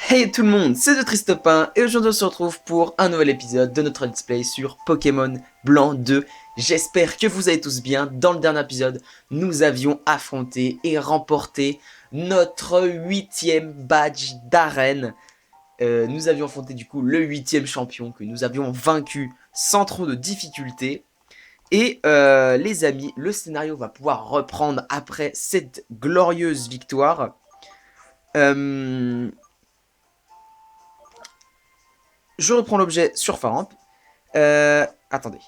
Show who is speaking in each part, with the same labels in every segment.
Speaker 1: Hey tout le monde, c'est The Tristopin et aujourd'hui on se retrouve pour un nouvel épisode de notre let's play sur Pokémon Blanc 2. J'espère que vous allez tous bien. Dans le dernier épisode, nous avions affronté et remporté notre 8e badge d'arène. Nous avions affronté du coup le 8e champion que nous avions vaincu sans trop de difficultés. Et les amis, le scénario va pouvoir reprendre après cette glorieuse victoire. Euh, Je reprends l'objet sur Faramp. Attendez.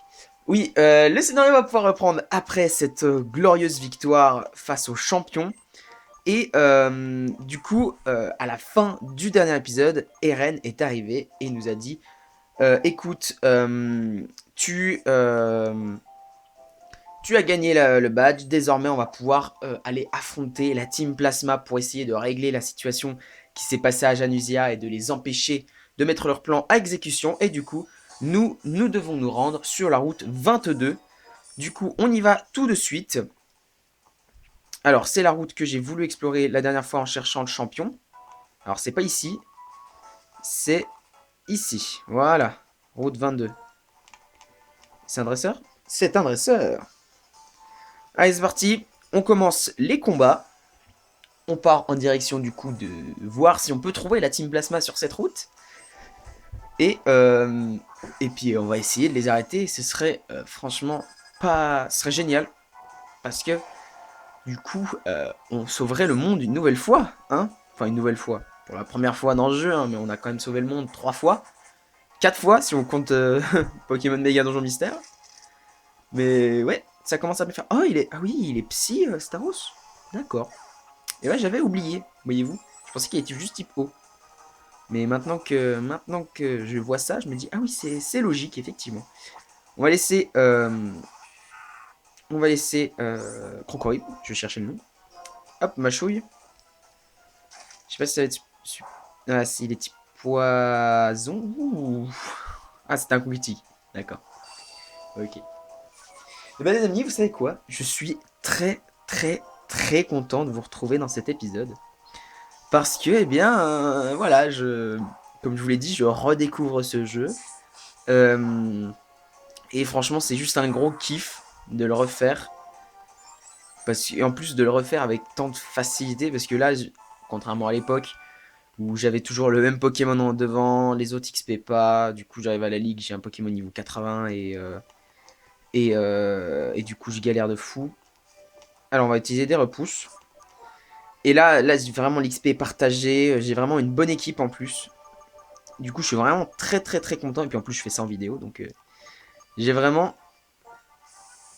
Speaker 1: Oui, le scénario va pouvoir reprendre après cette glorieuse victoire face aux champions. Et du coup, à la fin du dernier épisode, Eren est arrivé et nous a dit écoute, tu as gagné le badge. Désormais, on va pouvoir aller affronter la Team Plasma pour essayer de régler la situation qui s'est passée à Janusia et de les empêcher de mettre leur plan à exécution. Et du coup, nous devons nous rendre sur la route 22. Du coup, on y va tout de suite. Alors, c'est la route que j'ai voulu explorer la dernière fois en cherchant le champion. Alors, c'est pas ici. C'est ici. Voilà. Route 22. C'est un dresseur? C'est un dresseur. Allez, c'est parti. On commence les combats. On part en direction du coup de voir si on peut trouver la Team Plasma sur cette route. Et puis on va essayer de les arrêter. Ce serait franchement pas... Ce serait génial. Parce que du coup, on sauverait le monde une nouvelle fois. Hein, enfin, une nouvelle fois. Pour la première fois dans le jeu, hein, mais on a quand même sauvé le monde 3 fois. 4 fois si on compte Pokémon Mega Donjon Mystère. Mais ouais, ça commence à me faire... Oh, il est... Ah oui, il est psy, Staros. D'accord. Et ouais, j'avais oublié, voyez-vous. Je pensais qu'il était juste type O. Mais maintenant que je vois ça, je me dis, ah oui, c'est logique, effectivement. On va laisser... Crocodile, je vais chercher le nom. Hop, Machouille. Je sais pas si ça va être... Ah, s'il est type poison. Ouh. Ah, c'est un Kwiti. D'accord. Ok. Et ben les amis, vous savez quoi? Je suis très content de vous retrouver dans cet épisode. Parce que, eh bien, voilà, comme je vous l'ai dit, je redécouvre ce jeu. Euh, et franchement, c'est juste un gros kiff de le refaire. Et en plus de le refaire avec tant de facilité, parce que là, contrairement à l'époque, où j'avais toujours le même Pokémon en devant, les autres XP pas, du coup j'arrive à la ligue, j'ai un Pokémon niveau 80 et du coup je galère de fou. Alors on va utiliser des repousses. Et là vraiment l'XP est partagé, j'ai vraiment une bonne équipe en plus. Du coup, je suis vraiment très content. Et puis en plus, je fais ça en vidéo. Donc, j'ai vraiment,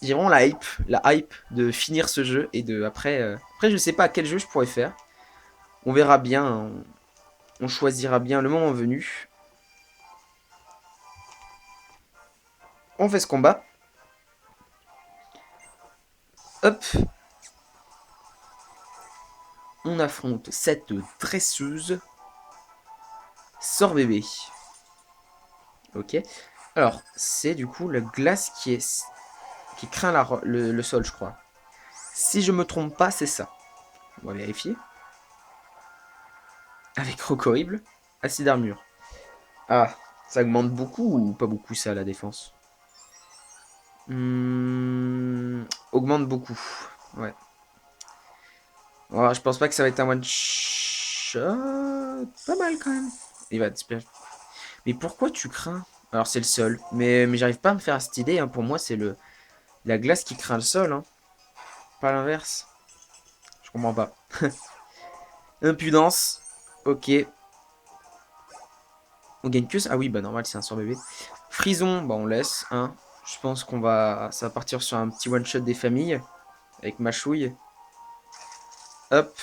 Speaker 1: la hype de finir ce jeu. Et de après, je sais pas quel jeu je pourrais faire. On verra bien. On choisira bien le moment venu. On fait ce combat. Hop. On affronte cette dresseuse. Sort bébé. Ok. Alors, c'est du coup le glace qui craint le sol, je crois. Si je me trompe pas, c'est ça. On va vérifier. Avec Rock horrible. Acide armure. Ah, ça augmente beaucoup ou pas beaucoup ça, la défense? Augmente beaucoup. Ouais. Alors, je pense pas que ça va être un one shot. Pas mal quand même. Il va disparaître. Mais pourquoi tu crains? Alors c'est le sol. Mais j'arrive pas à me faire cette idée. Hein. Pour moi, c'est la glace qui craint le sol. Hein. Pas l'inverse. Je comprends pas. Impudence. Ok. On gagne que ça. Ah oui, bah normal, c'est un sort bébé. Frison, bah on laisse. Hein. Je pense ça va partir sur un petit one shot des familles avec ma chouille. Hop.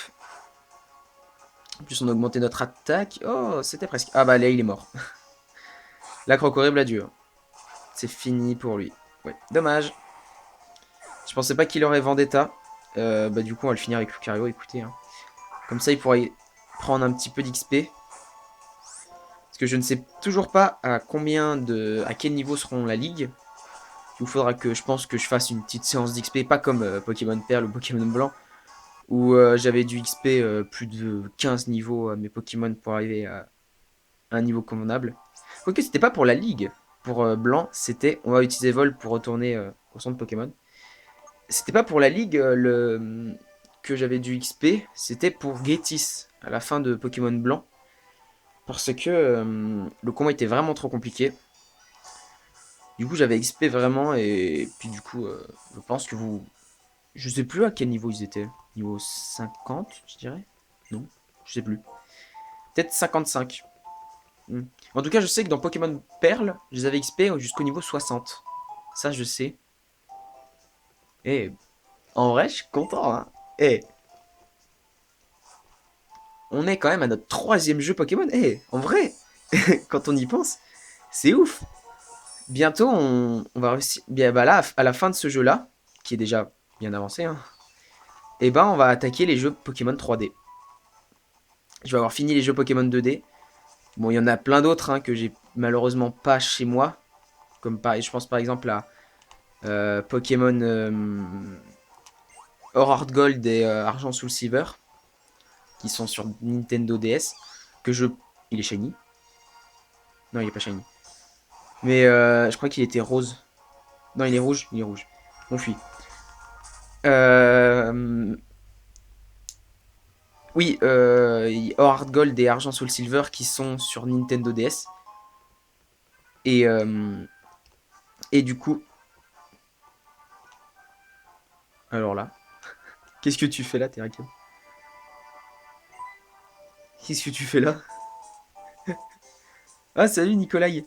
Speaker 1: En plus, on a augmenté notre attaque. Oh, c'était presque. Ah bah là, il est mort. La crocodile a dure. C'est fini pour lui. Ouais, dommage. Je pensais pas qu'il aurait Vendetta. Bah du coup, on va le finir avec Lucario. Écoutez, hein. Comme ça, il pourrait prendre un petit peu d'XP. Parce que je ne sais toujours pas à quel niveau seront la ligue. Il faudra que je pense que je fasse une petite séance d'XP, pas comme Pokémon Perle ou Pokémon Blanc, où j'avais dû XP plus de 15 niveaux à mes Pokémon pour arriver à un niveau convenable. Quoique c'était pas pour la ligue. Pour blanc, c'était on va utiliser vol pour retourner au centre Pokémon. C'était pas pour la ligue que j'avais dû XP, c'était pour Getis à la fin de Pokémon blanc. Parce que le combat était vraiment trop compliqué. Du coup, j'avais XP vraiment, et puis du coup, je pense que vous. Je sais plus à quel niveau ils étaient. Niveau 50, je dirais. Non, je sais plus. Peut-être 55. En tout cas, je sais que dans Pokémon Perle, je les avais XP jusqu'au niveau 60. Ça, je sais. Et en vrai, je suis content, hein. Et on est quand même à notre troisième jeu Pokémon. Et en vrai, quand on y pense, c'est ouf. Bientôt, on va réussir. Bien, bah là, à la fin de ce jeu-là, qui est déjà bien avancé, hein, et ben, on va attaquer les jeux Pokémon 3D. Je vais avoir fini les jeux Pokémon 2D. Bon, il y en a plein d'autres hein, que j'ai malheureusement pas chez moi. Comme je pense par exemple à Pokémon Or Heart Gold et Argent Soul Silver, qui sont sur Nintendo DS. Que je. Il est shiny. Non, il est pas shiny. Mais je crois qu'il était rose. Non, il est rouge. Il est rouge. On fuit. Oui, Or Gold et Argent Soul Silver qui sont sur Nintendo DS. Et, et du coup. Alors là. Qu'est-ce que tu fais là, Terrakion? Qu'est-ce que tu fais là? Ah, salut Nikolai.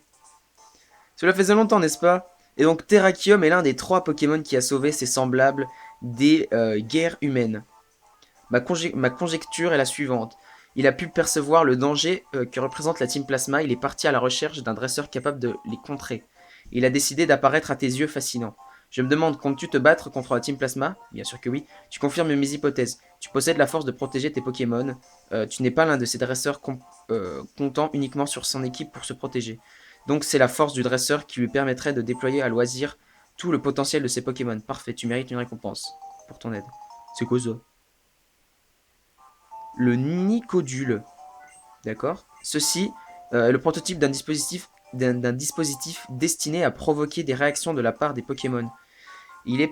Speaker 1: Cela faisait longtemps, n'est-ce pas? Et donc Terrakium est l'un des 3 Pokémon qui a sauvé ses semblables des guerres humaines. Ma conjecture est la suivante. Il a pu percevoir le danger que représente la Team Plasma. Il est parti à la recherche d'un dresseur capable de les contrer. Il a décidé d'apparaître à tes yeux fascinants. Je me demande, comptes-tu te battre contre la Team Plasma? Bien sûr que oui. Tu confirmes mes hypothèses. Tu possèdes la force de protéger tes Pokémon. Tu n'es pas l'un de ces dresseurs comptant uniquement sur son équipe pour se protéger. Donc c'est la force du dresseur qui lui permettrait de déployer à loisir tout le potentiel de ses Pokémon. Parfait, tu mérites une récompense pour ton aide. C'est quoi ça? Le Nicodule. D'accord. Ceci est le prototype d'un dispositif destiné à provoquer des réactions de la part des Pokémon. Il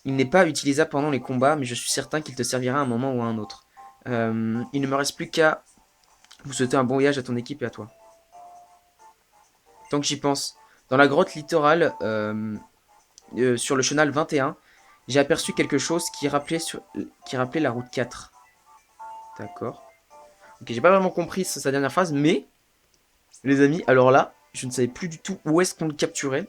Speaker 1: n'est pas utilisable pendant les combats, mais je suis certain qu'il te servira à un moment ou à un autre. Il ne me reste plus qu'à vous souhaiter un bon voyage à ton équipe et à toi. Tant que j'y pense, dans la grotte littorale, sur le chenal 21, j'ai aperçu quelque chose qui rappelait la route 4. D'accord. Ok, j'ai pas vraiment compris sa dernière phrase, mais les amis, alors là, je ne savais plus du tout où est-ce qu'on le capturait.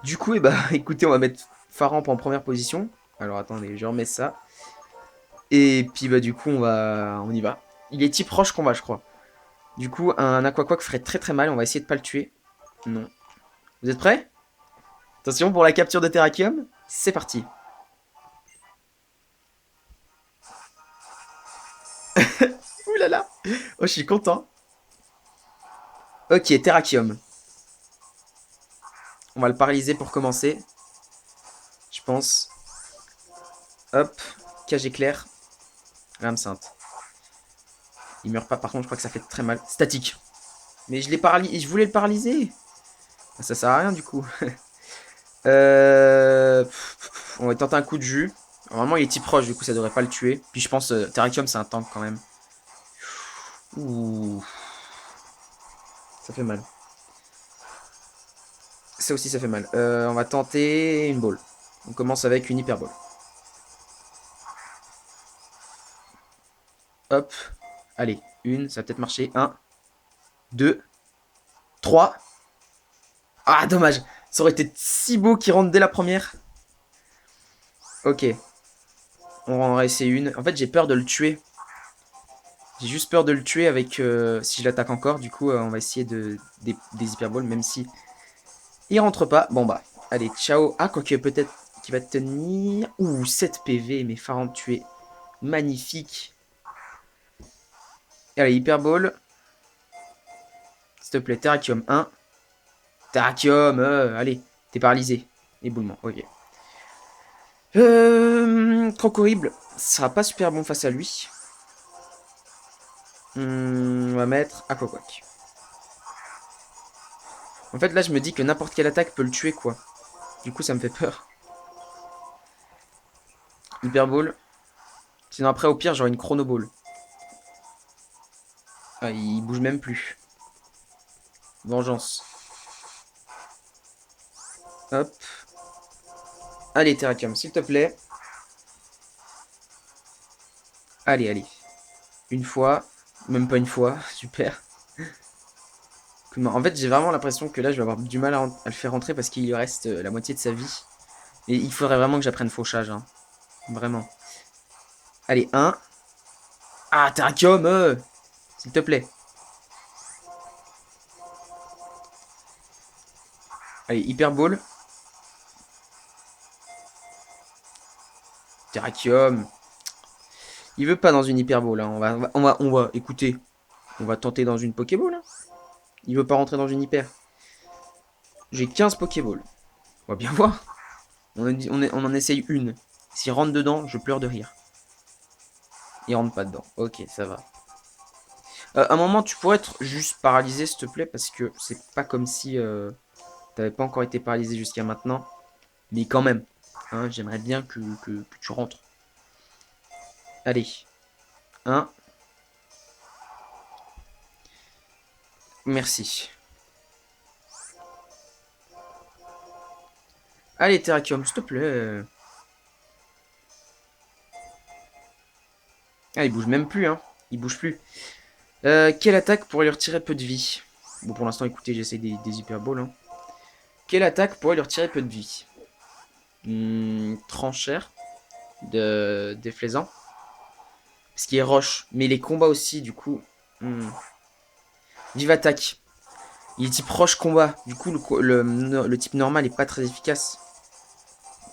Speaker 1: Du coup, eh bah, écoutez, on va mettre Faramp en première position. Alors attendez, je remets ça. Et puis bah du coup, on y va. Il est type roche combat, je crois. Du coup, un Aquaquack ferait très très mal. On va essayer de pas le tuer. Non. Vous êtes prêts? Attention pour la capture de Terrakium. C'est parti. Ouh là là. Oh, je suis content. Ok, Terrakium. On va le paralyser pour commencer. Je pense. Hop. Cage éclair. Lame sainte. Il meurt pas, par contre, je crois que ça fait très mal. Statique. Mais je l'ai paralysé. Je voulais le paralyser. Ça sert à rien du coup. On va tenter un coup de jus. Normalement, il est type proche, du coup, ça devrait pas le tuer. Puis je pense Terrakium, c'est un tank quand même. Ouh. Ça fait mal. Ça aussi, ça fait mal. On va tenter une ball. On commence avec une hyper ball. Hop. Allez, une, ça va peut-être marcher. Un, deux, trois. Ah, dommage. Ça aurait été si beau qu'il rentre dès la première. Ok. On va essayer une. En fait, j'ai peur de le tuer. J'ai juste peur de le tuer avec si je l'attaque encore. Du coup, on va essayer des hyperballs, même si il rentre pas. Bon bah, allez, ciao. Ah, quoique peut-être qu'il va tenir. Ouh, 7 PV, mais Farm tué. Magnifique. Et allez, hyperball. S'il te plaît, Terrakium 1. Terrakium, allez, t'es paralysé. Éboulement, ok. Croc horrible, ça sera pas super bon face à lui. On va mettre Aquaquack. En fait, là, je me dis que n'importe quelle attaque peut le tuer, quoi. Du coup, ça me fait peur. Hyper Ball. Sinon, après, au pire, j'aurai une Chrono Ball. Ah, il bouge même plus. Vengeance. Hop. Allez, Terrakium, s'il te plaît. Allez, allez. Une fois. Même pas une fois. Super. En fait, j'ai vraiment l'impression que là, je vais avoir du mal à le faire rentrer parce qu'il lui reste la moitié de sa vie. Et il faudrait vraiment que j'apprenne fauchage. Hein. Vraiment. Allez, un. Ah, Terrakium, s'il te plaît. Allez, Hyper Ball. Terrakium. Il veut pas dans une Hyper Ball. Hein. Écoutez, on va tenter dans une Pokéball. Hein. Il veut pas rentrer dans une Hyper. J'ai 15 Pokéballs. On va bien voir. On en essaye une. S'il rentre dedans, je pleure de rire. Il rentre pas dedans. Ok, ça va. À un moment, tu pourrais être juste paralysé, s'il te plaît, parce que c'est pas comme si t'avais pas encore été paralysé jusqu'à maintenant. Mais quand même, hein, j'aimerais bien que tu rentres. Allez. Un. Merci. Allez, Terrakium, s'il te plaît. Ah, il bouge même plus, hein. Il bouge plus. Quelle attaque pourrait lui retirer peu de vie? Bon, pour l'instant, écoutez, j'essaie des Hyper Balls. Hein. Quelle attaque pourrait lui retirer peu de vie? Tranchère déflaisant. Ce qui est roche. Mais les combats aussi, du coup. Vive attaque. Il est type roche combat. Du coup, le type normal est pas très efficace.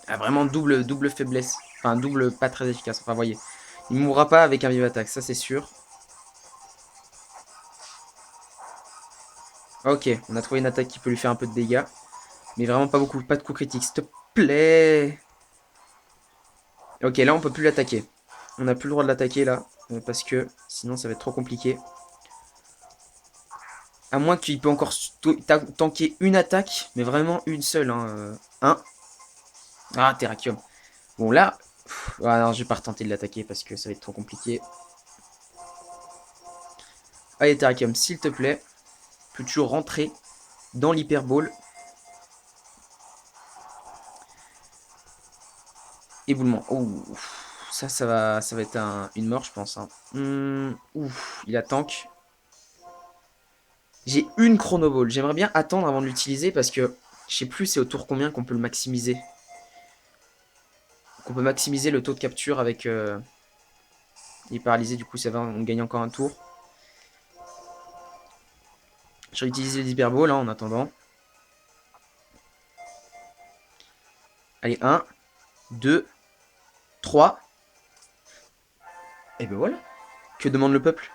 Speaker 1: Ah, vraiment double faiblesse. Enfin, double pas très efficace. Enfin, voyez. Il mourra pas avec un vive attaque, ça c'est sûr. Ok, on a trouvé une attaque qui peut lui faire un peu de dégâts. Mais vraiment pas beaucoup. Pas de coup critique, s'il te plaît. Ok, là on peut plus l'attaquer. On n'a plus le droit de l'attaquer là. Parce que sinon ça va être trop compliqué. À moins qu'il peut encore tanker une attaque. Mais vraiment une seule. Hein. Un. Ah, Terrakium. Bon là. Ah non, je vais pas retenter de l'attaquer parce que ça va être trop compliqué. Allez, Terrakium, s'il te plaît. Peux-tu rentrer dans l'hyperball? Éboulement. Oh, ça va être une mort, je pense. Hein. Ouf, il a tank. J'ai une chronoball. J'aimerais bien attendre avant de l'utiliser parce que je sais plus c'est au tour combien qu'on peut le maximiser. Qu'on peut maximiser le taux de capture avec... il est paralysé, du coup ça va, on gagne encore un tour. Je vais utiliser les hyperballs là en attendant. Allez, 1, 2, 3. Et ben voilà. Que demande le peuple?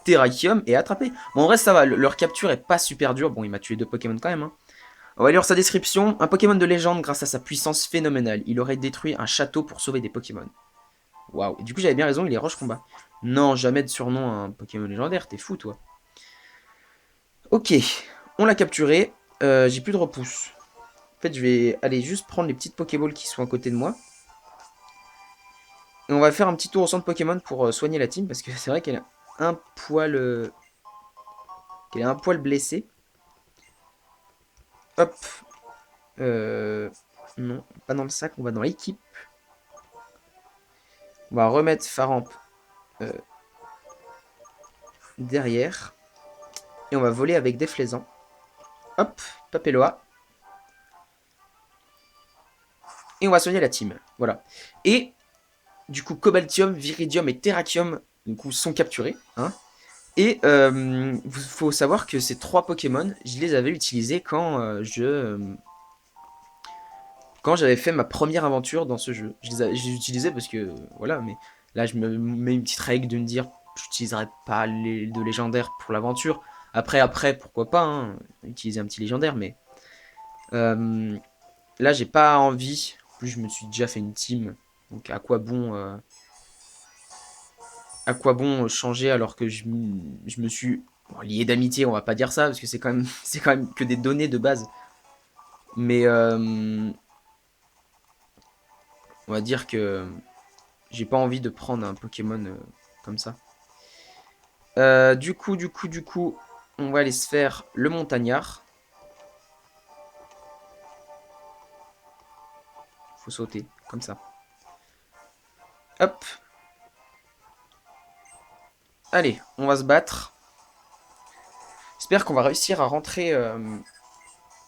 Speaker 1: Terrakium est attrapé. Bon, en vrai, ça va. Leur capture est pas super dure. Bon, il m'a tué 2 Pokémon quand même. Hein. On va lire sa description. Un Pokémon de légende grâce à sa puissance phénoménale. Il aurait détruit un château pour sauver des Pokémon. Waouh. Du coup, j'avais bien raison, il est roche combat. Non, jamais de surnom à un Pokémon légendaire. T'es fou, toi. Ok. On l'a capturé. J'ai plus de repousse. En fait, je vais aller juste prendre les petites Pokéballs qui sont à côté de moi. Et on va faire un petit tour au centre Pokémon pour soigner la team. Parce que c'est vrai qu'elle est un poil... qu'elle est un poil blessée. Hop. Non, pas dans le sac, on va dans l'équipe. On va remettre Faramp derrière. Et on va voler avec des flaisans. Hop, Papeloa. Et on va soigner la team. Voilà. Et du coup, Cobaltium, Viridium et Terrakium du coup, sont capturés. Hein. Et il faut savoir que ces 3 Pokémon, je les avais utilisés quand j'avais fait ma première aventure dans ce jeu. Je les utilisais parce que, voilà, mais là je me mets une petite règle de me dire, j'utiliserai pas de légendaire pour l'aventure. Après, pourquoi pas, hein, utiliser un petit légendaire, mais là j'ai pas envie plus, je me suis déjà fait une team. Donc à quoi bon changer alors que je me suis bon, lié d'amitié, on va pas dire ça, parce que c'est quand même, c'est quand même que des données de base. Mais on va dire que j'ai pas envie de prendre un Pokémon comme ça. Du coup, on va aller se faire le montagnard. Faut sauter, comme ça. Hop. Allez, on va se battre. J'espère qu'on va réussir à rentrer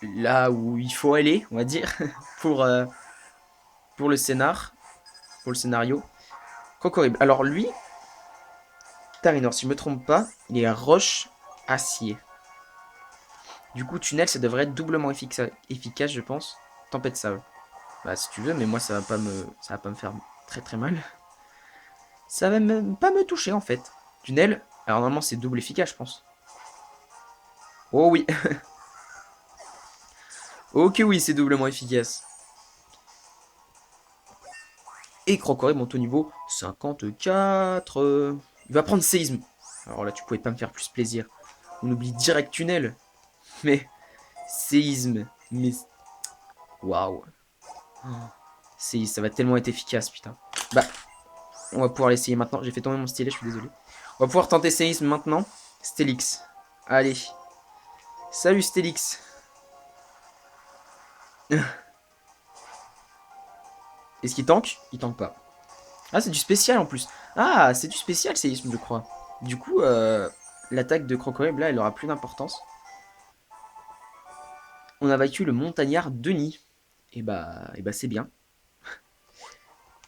Speaker 1: là où il faut aller, on va dire, pour, euh, pour le scénar, pour le scénario. Crocodile. Alors lui, Tarinor, si je me trompe pas, il est roche acier. Du coup, tunnel, ça devrait être doublement efficace, je pense. Tempête sable. Bah, si tu veux, mais moi, ça va pas me faire très très mal. Ça va même pas me toucher, en fait. Tunnel, alors normalement, c'est double efficace, je pense. Oh oui. Ok, oui, c'est doublement efficace. Et Crocodile monte au niveau 54. Il va prendre séisme. Alors là, tu pouvais pas me faire plus plaisir. On oublie direct tunnel. Mais séisme. Mais waouh. Ça va tellement être efficace, putain. Bah, on va pouvoir l'essayer maintenant. J'ai fait tomber mon stylet, je suis désolé. On va pouvoir tenter séisme maintenant. Stélix. Allez. Salut Stélix. Est-ce qu'il tank? Il tank pas. Ah, c'est du spécial en plus. Ah, c'est du spécial séisme, je crois. Du coup, l'attaque de Crocodile, là, elle aura plus d'importance. On a vaincu le montagnard Denis. Et bah c'est bien.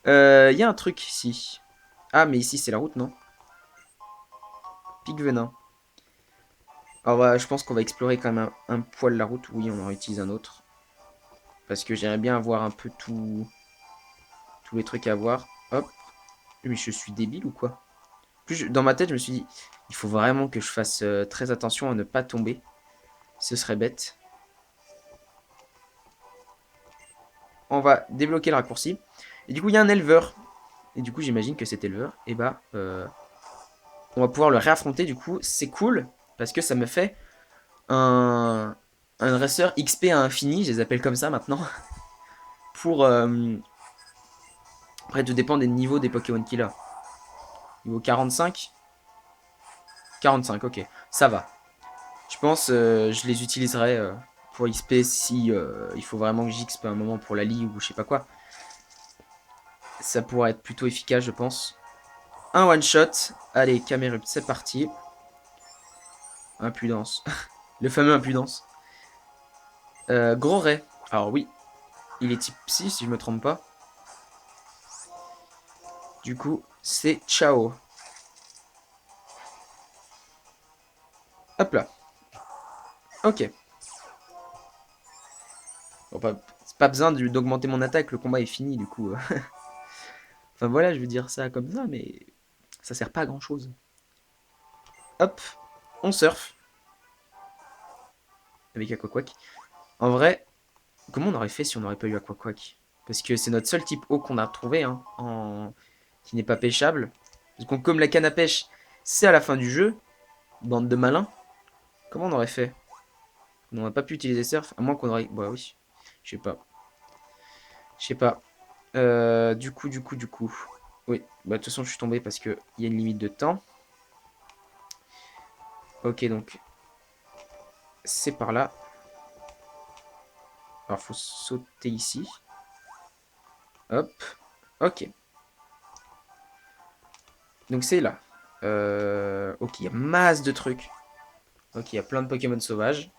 Speaker 1: Il y a un truc ici. Ah, mais ici, c'est la route, non? Pic venin. Alors, je pense qu'on va explorer quand même un poil la route. Oui, on en utilise un autre. Parce que j'aimerais bien avoir un peu tous les trucs à voir. Hop. Mais je suis débile ou quoi? Dans ma tête, je me suis dit, il faut vraiment que je fasse très attention à ne pas tomber. Ce serait bête. On va débloquer le raccourci. Et du coup, il y a un éleveur. Et du coup, j'imagine que cet éleveur, et bah, on va pouvoir le réaffronter. Du coup, c'est cool. Parce que ça me fait un racer XP à infini. Je les appelle comme ça maintenant. Pour. Après, tout dépend des niveaux des Pokémon qu'il a. Niveau 45. 45, ok. Ça va. Je pense je les utiliserai pour XP si il faut vraiment que j'XP un moment pour la ligue ou je sais pas quoi. Ça pourrait être plutôt efficace, je pense. Un one shot. Allez, Camerupt, c'est parti. Impudence. Le fameux impudence. Gros Ray. Alors oui, il est type psy si je me trompe pas. Du coup, c'est ciao. Hop là. Ok. Bon, pas besoin d'augmenter mon attaque, le combat est fini du coup. Enfin voilà, je veux dire ça comme ça, mais ça sert pas à grand chose. Hop, on surfe. Avec Aquaquack. En vrai, comment on aurait fait si on n'aurait pas eu Aquaquack? Parce que c'est notre seul type eau qu'on a trouvé, hein, qui n'est pas pêchable. Parce que comme la canne à pêche, c'est à la fin du jeu, bande de malins, comment on aurait fait? On n'aurait pas pu utiliser surf, à moins qu'on aurait... Bah oui, je sais pas. Je sais pas. Du coup. Oui, bah de toute façon je suis tombé parce qu'il y a une limite de temps. Ok, donc c'est par là. Alors faut sauter ici. Hop. Ok. Donc c'est là. Ok, il y a masse de trucs. Ok, il y a plein de Pokémon sauvages.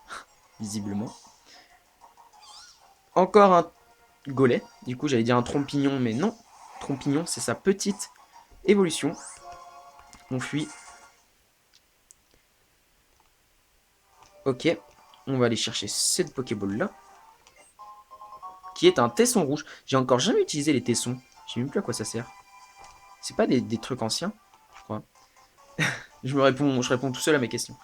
Speaker 1: Visiblement. Encore un Golem. Du coup j'allais dire un Trompignon, mais non. Trompignon, c'est sa petite évolution. On fuit. Ok. On va aller chercher cette Pokéball là. Qui est un tesson rouge. J'ai encore jamais utilisé les tessons. Je sais même plus à quoi ça sert. C'est pas des trucs anciens, je crois. je réponds tout seul à mes questions.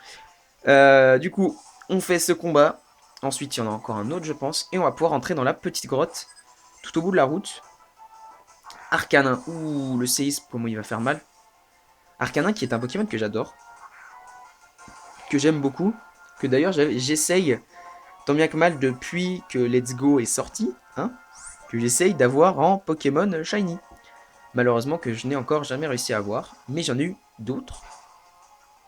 Speaker 1: Du coup, on fait ce combat. Ensuite, il y en a encore un autre, je pense. Et on va pouvoir entrer dans la petite grotte tout au bout de la route. Arcanin. Ouh, le séisme, comment il va faire mal. Arcanin qui est un Pokémon que j'adore. Que j'aime beaucoup. Que d'ailleurs j'essaye, tant bien que mal, depuis que Let's Go est sorti, hein, que j'essaye d'avoir en Pokémon Shiny. Malheureusement que je n'ai encore jamais réussi à avoir. Mais j'en ai eu d'autres.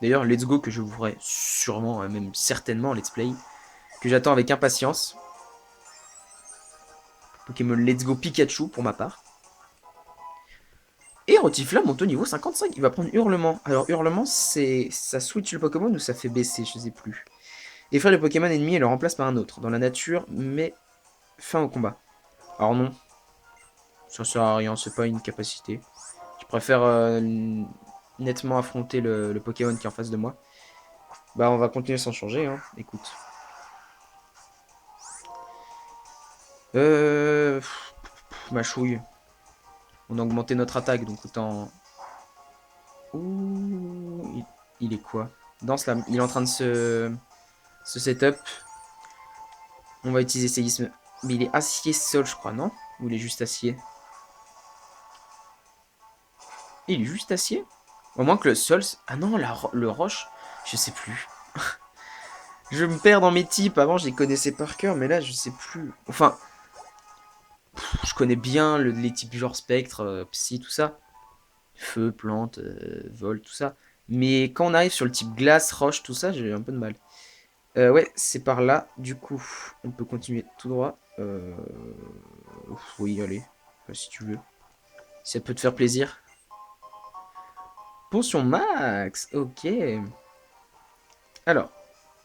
Speaker 1: D'ailleurs, Let's Go que je vous ferai sûrement, même certainement en Let's Play. Que j'attends avec impatience. Pokémon Let's Go Pikachu pour ma part. Et Rotifla monte au niveau 55. Il va prendre Hurlement. Alors Hurlement, c'est ça switch le Pokémon ou ça fait baisser, je sais plus. Effraie le Pokémon ennemi et le remplace par un autre. Dans la nature, mais fin au combat. Alors non. Ça sert à rien, c'est pas une capacité. Je préfère nettement affronter le Pokémon qui est en face de moi. Bah on va continuer sans changer, hein. Écoute. Ma chouille. On a augmenté notre attaque, donc autant... Ouh, il est quoi? Danse là, il est en train de se setup. On va utiliser séisme. Mais il est acier sol, je crois, non? Ou il est juste acier? Il est juste acier? Au moins que le sol... Ah non, le roche, je sais plus. Je me perds dans mes types. Avant, je les connaissais par cœur, mais là, je sais plus. Enfin, je connais bien les types genre spectre, psy, tout ça. Feu, plante, vol, tout ça. Mais quand on arrive sur le type glace, roche, tout ça, j'ai un peu de mal. Ouais, c'est par là. Du coup, on peut continuer tout droit. Oui, allez. Si tu veux. Si ça peut te faire plaisir. Potion max. Ok. Alors.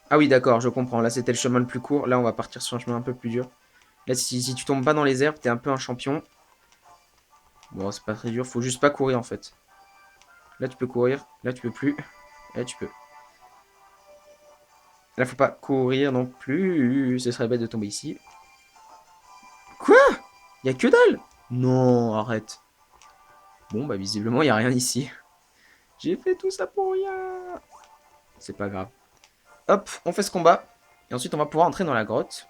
Speaker 1: Ah oui, d'accord, je comprends. Là, c'était le chemin le plus court. Là, on va partir sur un chemin un peu plus dur. Là, si tu tombes pas dans les airs, t'es un peu un champion. Bon, c'est pas très dur. Faut juste pas courir, en fait. Là, tu peux courir. Là, tu peux plus. Là, tu peux. Là, faut pas courir non plus. Ce serait bête de tomber ici. Quoi? Y a que dalle? Non, arrête. Bon, bah, visiblement, y a rien ici. J'ai fait tout ça pour rien. C'est pas grave. Hop, on fait ce combat. Et ensuite, on va pouvoir entrer dans la grotte.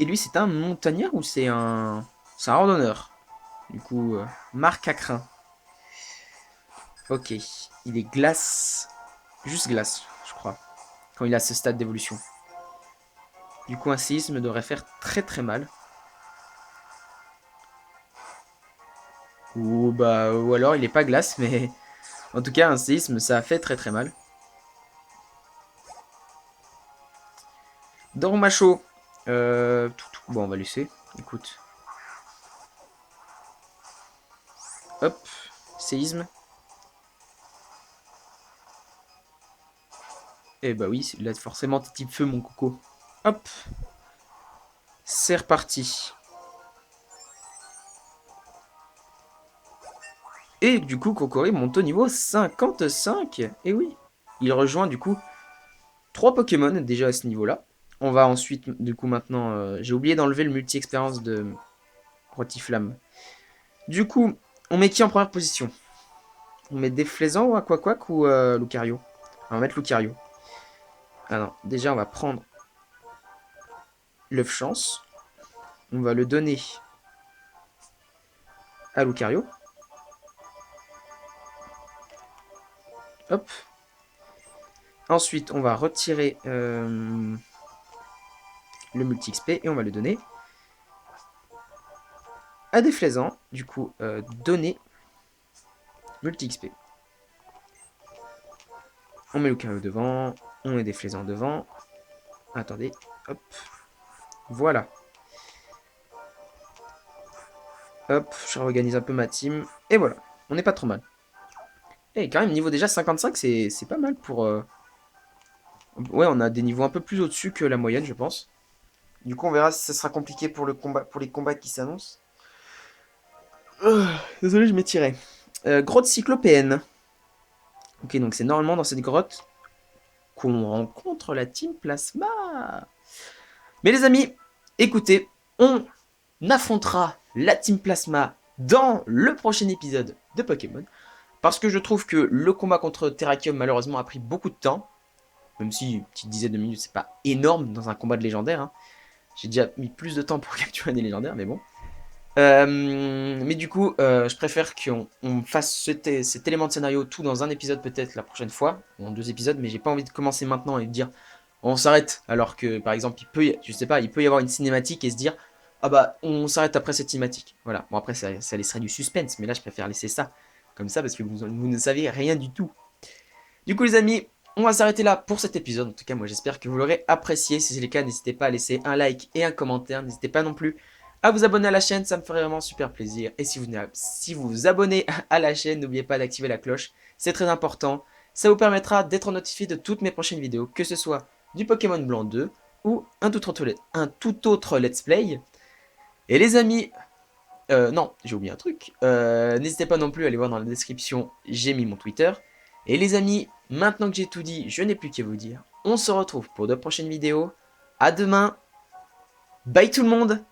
Speaker 1: Et lui, c'est un montagnard ou c'est un... C'est un randonneur. Du coup, Marc Acrin. Ok, il est glace. Juste glace, je crois. Quand il a ce stade d'évolution. Du coup, un séisme devrait faire très très mal. Ou alors il est pas glace, mais en tout cas, un séisme, ça a fait très très mal. Dormacho. Bon, on va laisser. Écoute. Hop, séisme. Et bah oui, là forcément t'es type feu mon coco. Hop. C'est reparti. Et du coup, Kokori monte au niveau 55. Et oui. Il rejoint du coup 3 Pokémon déjà à ce niveau-là. On va ensuite, du coup maintenant, j'ai oublié d'enlever le multi-expérience de Rotiflamme. Du coup, on met qui en première position? On met Déflaisant ou Aquaquac ou Lucario? On va mettre Lucario. Ah non, déjà on va prendre l'œuf chance. On va le donner à Lucario. Hop. Ensuite, on va retirer le multi-XP et on va le donner à Déflaisant. Du coup, donner multi-XP. On met Lucario devant. On met Déflaisant devant. Attendez. Hop. Voilà. Hop, je réorganise un peu ma team. Et voilà. On n'est pas trop mal. Et quand même, niveau déjà 55, c'est pas mal pour... Ouais, on a des niveaux un peu plus au-dessus que la moyenne, je pense. Du coup, on verra si ça sera compliqué pour, pour les combats qui s'annoncent. Désolé, je m'étirais. Grotte cyclopéenne. Ok, donc c'est normalement dans cette grotte qu'on rencontre la Team Plasma. Mais les amis, écoutez, on affrontera la Team Plasma dans le prochain épisode de Pokémon. Parce que je trouve que le combat contre Terrakium, malheureusement, a pris beaucoup de temps. Même si une petite dizaine de minutes, c'est pas énorme dans un combat de légendaire. Hein. J'ai déjà mis plus de temps pour capturer des légendaires, mais bon. Mais du coup, je préfère qu'on fasse cet élément de scénario tout dans un épisode peut-être la prochaine fois, ou en 2 épisodes, mais j'ai pas envie de commencer maintenant et de dire on s'arrête, alors que par exemple, je sais pas, il peut y avoir une cinématique et se dire ah bah on s'arrête après cette cinématique. Voilà, bon après ça laisserait du suspense, mais là je préfère laisser ça comme ça parce que vous ne savez rien du tout. Du coup les amis, on va s'arrêter là pour cet épisode. En tout cas moi j'espère que vous l'aurez apprécié. Si c'est le cas, n'hésitez pas à laisser un like et un commentaire. N'hésitez pas non plus à vous abonner à la chaîne, ça me ferait vraiment super plaisir. Et si vous vous abonnez à la chaîne, n'oubliez pas d'activer la cloche, c'est très important. Ça vous permettra d'être notifié de toutes mes prochaines vidéos, que ce soit du Pokémon Blanc 2 ou un tout autre let's play. Et les amis, non, j'ai oublié un truc. N'hésitez pas non plus à aller voir dans la description, j'ai mis mon Twitter. Et les amis, maintenant que j'ai tout dit, je n'ai plus qu'à vous dire. On se retrouve pour de prochaines vidéos. À demain. Bye tout le monde.